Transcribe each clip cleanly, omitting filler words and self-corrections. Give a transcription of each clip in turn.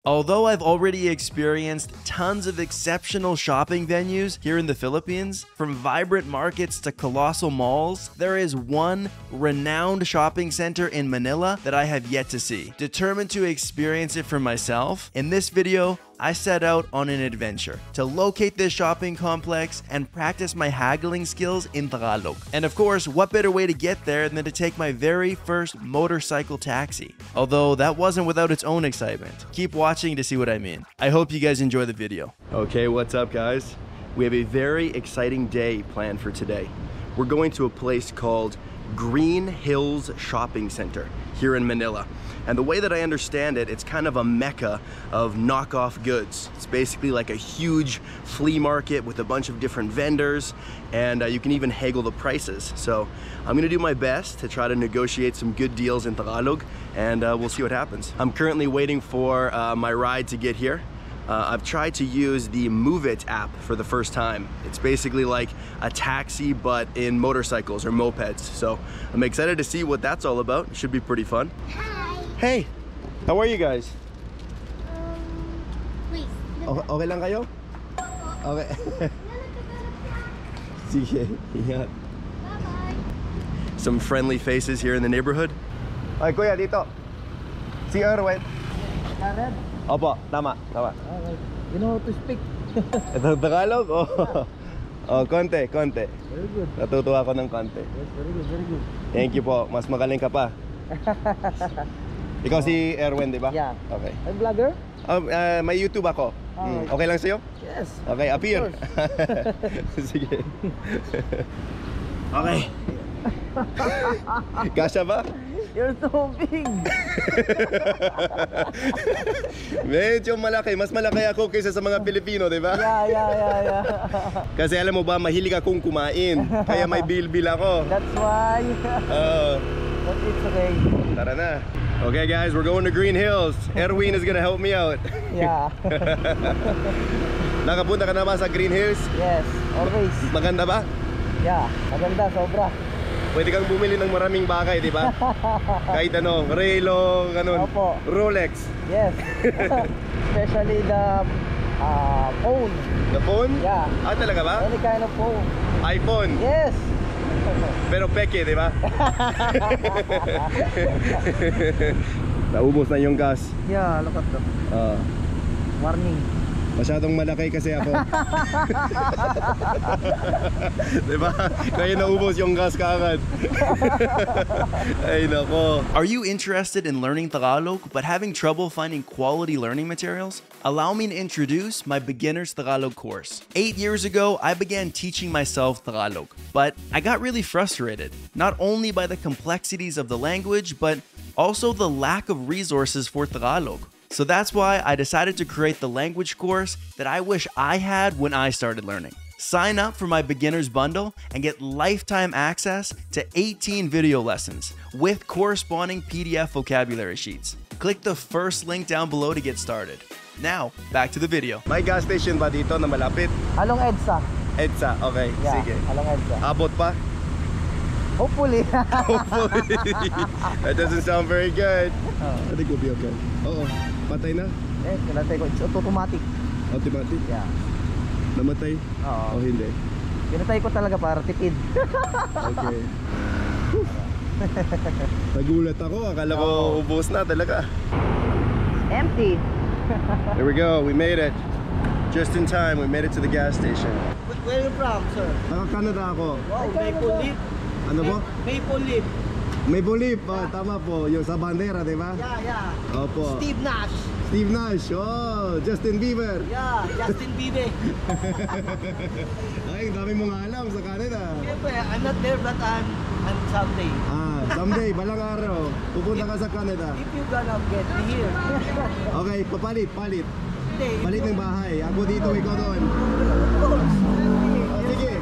Although I've already experienced tons of exceptional shopping venues here in the Philippines, from vibrant markets to colossal malls, there is one renowned shopping center in Manila that I have yet to see. Determined to experience it for myself, in this video, I set out on an adventure to locate this shopping complex and practice my haggling skills in Tagalog. And of course, what better way to get there than to take my very first motorcycle taxi? Although that wasn't without its own excitement. Keep watching to see what I mean. I hope you guys enjoy the video. Okay, what's up guys? We have a very exciting day planned for today. We're going to a place called Green Hills Shopping Center here in Manila. And the way that I understand it, it's kind of a mecca of knockoff goods. It's basically like a huge flea market with a bunch of different vendors, and you can even haggle the prices. So I'm gonna do my best to try to negotiate some good deals in Tagalog, and we'll see what happens. I'm currently waiting for my ride to get here. I've tried to use the Move It app for the first time. It's basically like a taxi, but in motorcycles or mopeds. So I'm excited to see what that's all about. It should be pretty fun. Hi. Hey, how are you guys? Please. Okay lang kayo? Okay. Sige, ingat. Bye-bye. Some friendly faces here in the neighborhood. Ay, kuya, dito. Si Erwin. Jared? Opo, tama. Okay. You know how to speak? Ito Tagalog? Oh. Oh, konti. Very good. Natutuwa ako ng konti. Yes, very good. Thank you po. Mas magaling ka pa. Ikaw si Erwin, di ba? Yeah. Okay. I'm vlogger? May YouTube ako. Okay lang sa'yo? Yes. Okay, appear. Sige. Okay. Kasya ba? You're so big. Medyo malaki. Mas malaki ako kaysa sa mga Pilipino, di ba? Yeah. Kasi alam mo ba, mahilig akong kumain. Kaya may bilbil ako. That's why. But it's okay. Tara na. Okay guys, we're going to Green Hills. Erwin is gonna help me out. Yeah. Nakapunta ka na ba sa Green Hills? Yes, always. Maganda ba? Yeah, maganda, sobra. Pwede kang bumili ng maraming bagay, di ba? Kahit ano, Relo, ganun. Opo. Rolex. Yes. Especially the phone. The phone? Yeah. Talaga ba? Any kind of phone. iPhone. Yes. Pero peke, di ba? Naubos na yung gas. Yeah, look at that. Warning. Masyadong malaki kasi ako. Diba? Kaya naubos yung gas kaagad. Ay nako. Are you interested in learning Tagalog but having trouble finding quality learning materials? Allow me to introduce my Beginner's Tagalog course. 8 years ago, I began teaching myself Tagalog, but I got really frustrated, not only by the complexities of the language, but also the lack of resources for Tagalog. So that's why I decided to create the language course that I wish I had when I started learning. Sign up for my beginner's bundle and get lifetime access to 18 video lessons with corresponding PDF vocabulary sheets. Click the first link down below to get started. Now, back to the video. May gas station ba dito na malapit? Along EDSA. EDSA, okay. Yeah, Sige. along EDSA. Abot pa? Hopefully. Hopefully. That doesn't sound very good. I think we'll be okay. Oo. Patay na? Yes, kinatay ko. It's automatic. Automatic? Yeah. Namatay? Oo. O hindi? Kinatay ko talaga para tipid. Okay. Nagulat ako. Akala ko ubos na talaga. Empty. There we go. We made it. Just in time. We made it to the gas station. Where are you from, sir? Canada ako. Wow, Maple Leaf. Ano po? Maple Leaf. Maple Leaf. Tama po. Yung sa bandera, di ba? Yeah. Opo. Steve Nash. Steve Nash. Oh, Justin Bieber. Yeah, Justin Bieber. Ay, ang dami mong alam sa Canada. Siyempre, I'm not there but I'm someday. Someday, balang araw, pupunta ka sa Canada. If you gonna get me here. Okay, palit. Hindi. Palit ng bahay. Ako dito, ikaw doon. Of course. Sige.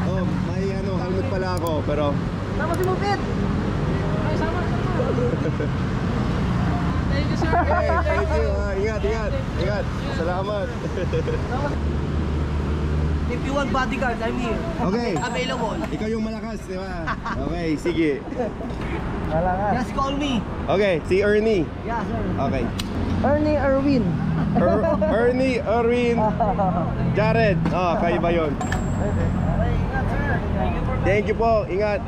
Oh, may helmet pala ako, pero... Sama si Mupit. Ay, sama. Thank you, sir. Hey, thank you. Ingat. Salamat. If you want bodyguard, I'm here. Okay. Available. Ikaw yung malakas, di ba? Okay, sige. Just call me. Okay, si Ernie. Yeah, sir. Okay. Ernie Erwin. Ernie, Erwin, Jared. Oh, kayo ba yun? Thank you po. Ingat.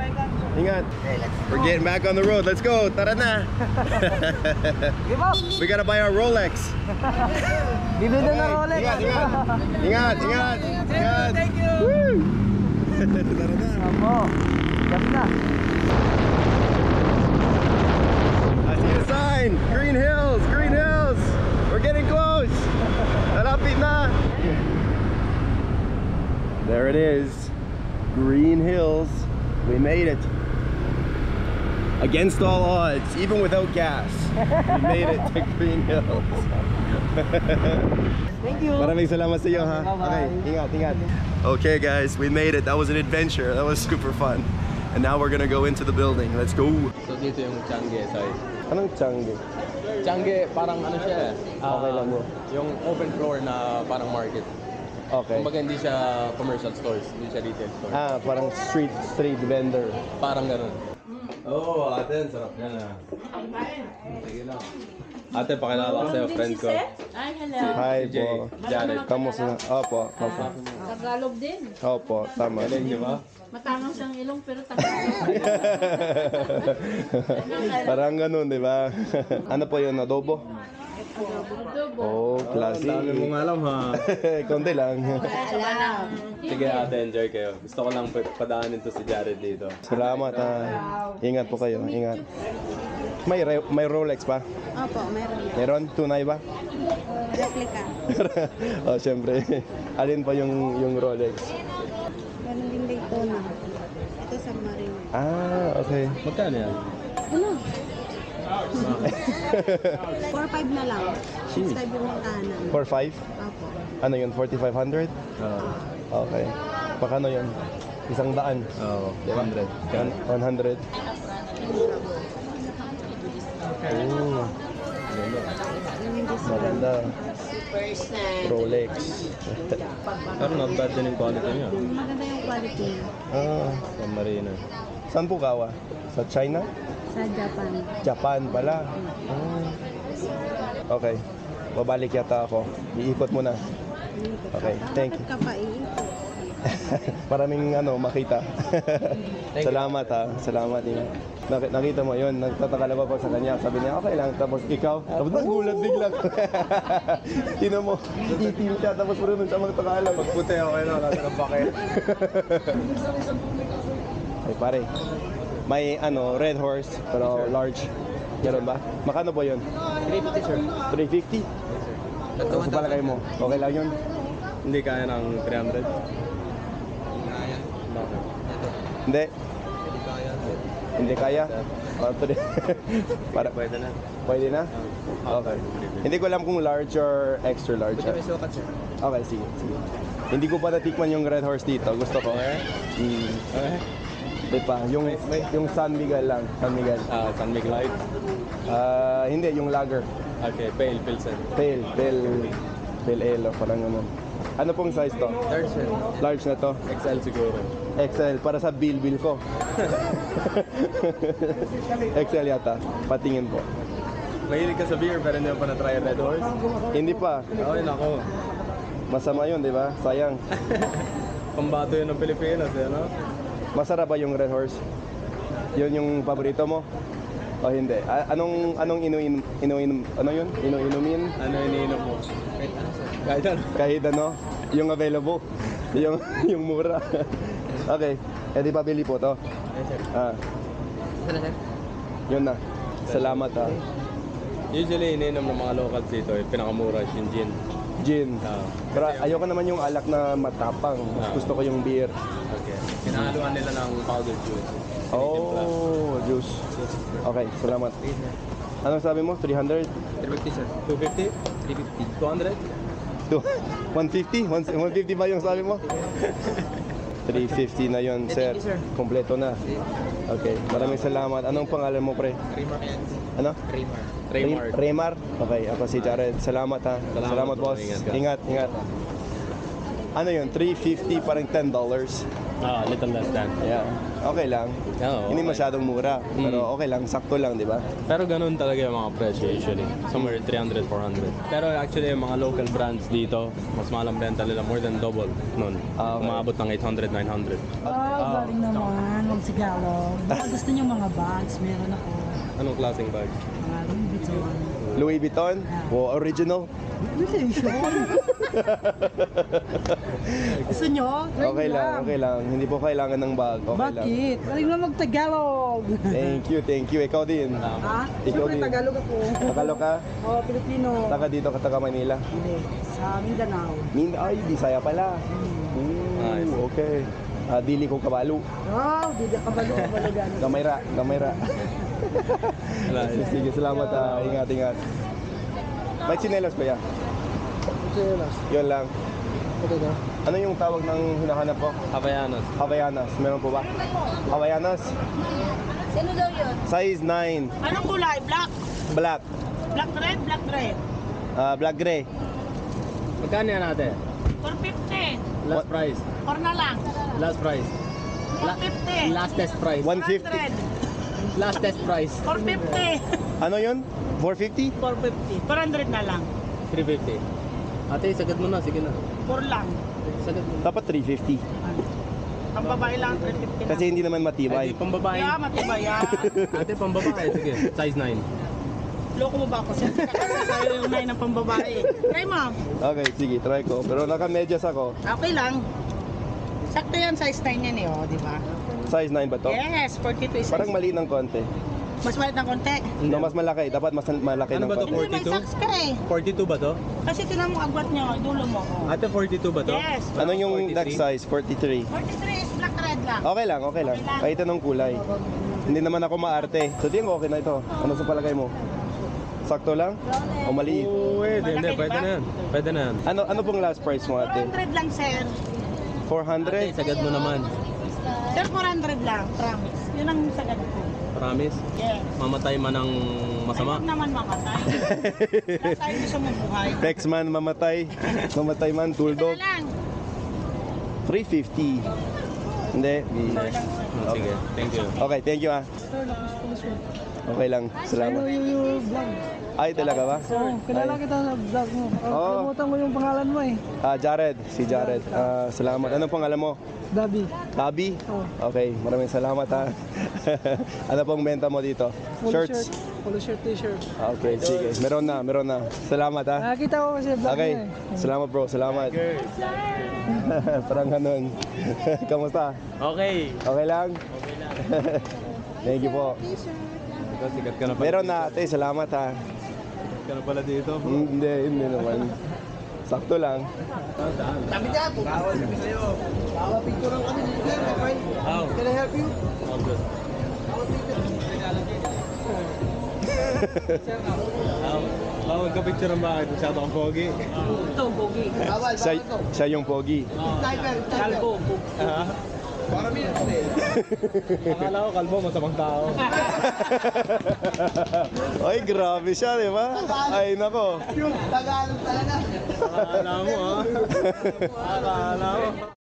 Ingat. We're getting back on the road. Let's go. Tara na. Give up. We gotta buy our Rolex. Bibili na Rolex. Ingat, ingat. Ingat, ingat. Ingat. Thank you. Woo! Tara na. Apo. Gas na. I see a sign. Green Hills. Green Hills. We're getting close. Malapit na. There it is. Green Hills. We made it. Against all odds, even without gas, we made it to Green Hills. Thank you. Maraming salamat sa iyo, ha? Bye-bye. Okay, ingat, ingat. Okay guys, we made it. That was an adventure. That was super fun. And now we're gonna go into the building. Let's go. So dito yung Changi side. Anong Changi? Changi parang ano siya Okay lang mo. yung open floor na parang market. Okay. Kumbaga hindi siya commercial stores, hindi siya retail store. Ah, parang street vendor. Parang ganun. Oo, ate, sarap yan ah. Sige lang. Ate, pakilala ko sa'yo, friend ko. Ay, hello. Hi CJ, po. Jared. Kamusta na? Opo, opo. Tagalog din. Opo, tama. Galing, di ba? Matangang siyang ilong pero Tagalog. Parang ganun, di ba? Ano po yun, adobo? Adobo. Oh, Ang classy. dami mong alam ha. Konti lang. Alam. Sige ate, enjoy kayo. Gusto ko lang padaanin to si Jared dito. Salamat, ha. Ingat po kayo, ingat. May Rolex pa? Opo, meron. Meron? Tunay ba? Replica. Oh, syempre. Alin pa yung Rolex? Meron din Daytona. Ito sa Marine. Ah, okay. Magkano yan? Ano? 4-5 na lang. 6-5 yung magkanan. 4-5? Opo. Ano yun? 4,500? Oo. Okay. Pakano yun? 100? Oo, 100. 100? Oh, maganda. Rolex. Pero not bad din yung quality niya. Maganda yung quality niya. Ah, San Marino. saan po kawa? Sa China? Sa Japan. Japan pala. Ah. Okay. Babalik yata ako. Iikot muna. Okay, thank you. Bakit ka pa iikot? Maraming makita. Salamat, ha. Salamat. Nakita mo yun, nagtataka na ba sa kanya? Sabi niya, okay lang. Tapos ikaw, tapos nagulat biglang. Tinan mo, itim siya, tapos marunong siya magtakala. Pag puti, okay na. Lasa ng bakit. Ay pare, may red horse, pero large. Meron ba? Makano po yun? 350, sir. 350? Tapos sa palagay mo, okay lang yun? Hindi kaya ng 300. Bakit? Hindi. Hindi kaya? Para Pwede na. pwede na? Okay. Hindi ko alam kung large or extra large. May sukat, sir. Okay, sige, sige. Hindi ko pa natikman yung Red Horse dito. Gusto ko. Okay. Di pa. Yung San Miguel lang. San Miguel. San Miguel Light. Hindi, yung lager. Okay, Pale Pilsen. Pale ale. Parang ano. Ano pong size to? Third, sir. Large na to? XL siguro. XL. Para sa bill ko. XL yata. Patingin po. Mahilig ka sa beer pero hindi mo pa na-try Red Horse? Hindi pa. Okay, nako. Masama yun, di ba? Sayang. Pambato yun ng Pilipinas, eh, no? Masarap ba yung Red Horse? Yun yung paborito mo? O hindi? Anong inuinumin? Ano iniinom mo? Kahit ano. Kahit ano? Yung available? yung mura? Okay. Eh di pabili po to? Yes, sir. Ito na, sir. Yun na. Salamat, ha. Usually, iniinom ng mga locals dito, yung pinakamura, yung gin. Gin. Ah. Pero ayoko naman yung alak na matapang. Mas gusto ko yung beer. Okay. Kinahaluan nila ng powdered juice. Oh, juice. Okay, salamat. Anong sabi mo? 300? 350, sir. 250? 350. 200? 150? 150 ba yung sabi mo? 350 na yun, sir. Thank you, sir. Kompleto na. Okay, maraming salamat. Anong pangalan mo, pre? Raymar yan. Ano? Raymar. Raymart. Raymar? Okay, ako si Jared. Salamat, ha. Salamat, boss. Ingat ka. Ingat, ingat. Ano yun? 350, parang $10. Little less than. Yeah. Okay lang. Oo, Hindi okay. masyadong mura. Pero okay lang. Sakto lang, di ba? Pero ganun talaga yung mga presyo usually. Somewhere 300, 400. Pero actually yung mga local brands dito, mas mahal ang benta nila, more than double nun. Okay. Umabot ng 800, 900. Galing naman. Magsigalog. Baka gusto niyo mga bags, meron ako. Anong klaseng bag? Mga Louis Vuitton. Louis Vuitton? Wow, original? Gusto niyo? Try Okay niyo lang, okay lang. Hindi po kailangan ng bag. Okay lang. Bakit? Galing na mag-Tagalog. Thank you. Ikaw din. Ha? Ikaw Siyempre din. Tagalog ako. Tagalog ka? Oo, Pilipino. Taga dito ka, taga Manila. Hindi. Sa Mindanao. Ay, Bisaya pala. Nice. Okay. Dili ko kabalo. Oh, di ka kabalo-kabalogan. Gamayra. Sige, salamat. Ingat. May chinelas ba yan? Yun lang. Ano yung tawag ng hinahanap ko? Havaianas. Havaianas. Meron po ba? Havaianas? Sino daw yun? Size 9. Anong kulay? Black? Black. Black red? Black red? Black gray. Magkano yan ate? 450. Last price. Or na lang. Last price. 450. Last test price. 150. Last test price. 450. Ano yun? 450? 450. 400 na lang. 350. Ate, sagad mo na. Sige na. 4 lang. Sagad mo. Dapat 350. Ang babae lang 350 lang. Kasi hindi naman Ay, matibay. di, pambabae. Kaya matibay yan. Ate, pambabae. Sige. Size 9. Loko mo ba ako? Sa'yo yung 9 ng pambabae. Try mo. Okay, sige, try ko. Pero naka-medyas ako. Okay lang. Sakto yan, size 9 yan eh, oh, di ba? Size 9 ba to? Yes, 42 is size. Parang mali ng konti. Mas maliit ng konti. No, mas malaki. Dapat mas malaki Ano ng ba to, konti. Hindi, may 42? socks ka eh. 42 ba to? Kasi tinan mo agwat niyo, dulo mo. Oh. Ate, 42 ba to? Yes. Ano yung 43? next size? 43. 43 is black red lang. Okay lang. Kahit anong kulay. Hindi naman ako maarte. So, tingin ko okay na ito. Ano sa palagay mo? Sakto lang? O maliit? Oo, hindi. Malaki, Pwede diba? na yan. Pwede na yan. Ano pong last price mo ate? 400 lang, sir. 400? Ate, sagad mo naman. Sir, 400 lang, promise. Yun ang sagad ko. Promise. Yes. Mamatay man ng masama. Ayun naman mamatay. Last time gusto mo buhay. Pexman mamatay. Mamatay man, Kaya tulldog. lang. 350. Hindi. Sige. Thank you. Okay, thank you Okay lang. Salamat. Ay, talaga ba? Kilala kita sa vlog mo. Oo. Kalimutan ko yung pangalan mo eh. Jared. Si Jared. Salamat. Anong pangalan mo? Dabi. Tabi? Okay, maraming salamat ha. Ano pong benta mo dito? Shirts? Polo shirt, t-shirt. Okay, sige. Meron na. Salamat ha. Nakakita ko kasi vlog Okay, mo eh. salamat bro. Salamat. Parang ganun. Kamusta? Okay. Okay lang? Thank you po. Sikat ka na pala. Meron na ate, salamat ha. Sikat ka na pala dito. Hindi naman. Sakto lang. How? Can I help you? All good. Magka-picture ang bakit? Masyado kang pogi. Ito, Bogi. Siya yung pogi. Kalbo. Ha? Akala ko kalbo, masamang tao. Ay, grabe siya, di ba? Ay, nako. Akala mo ha? Akala mo.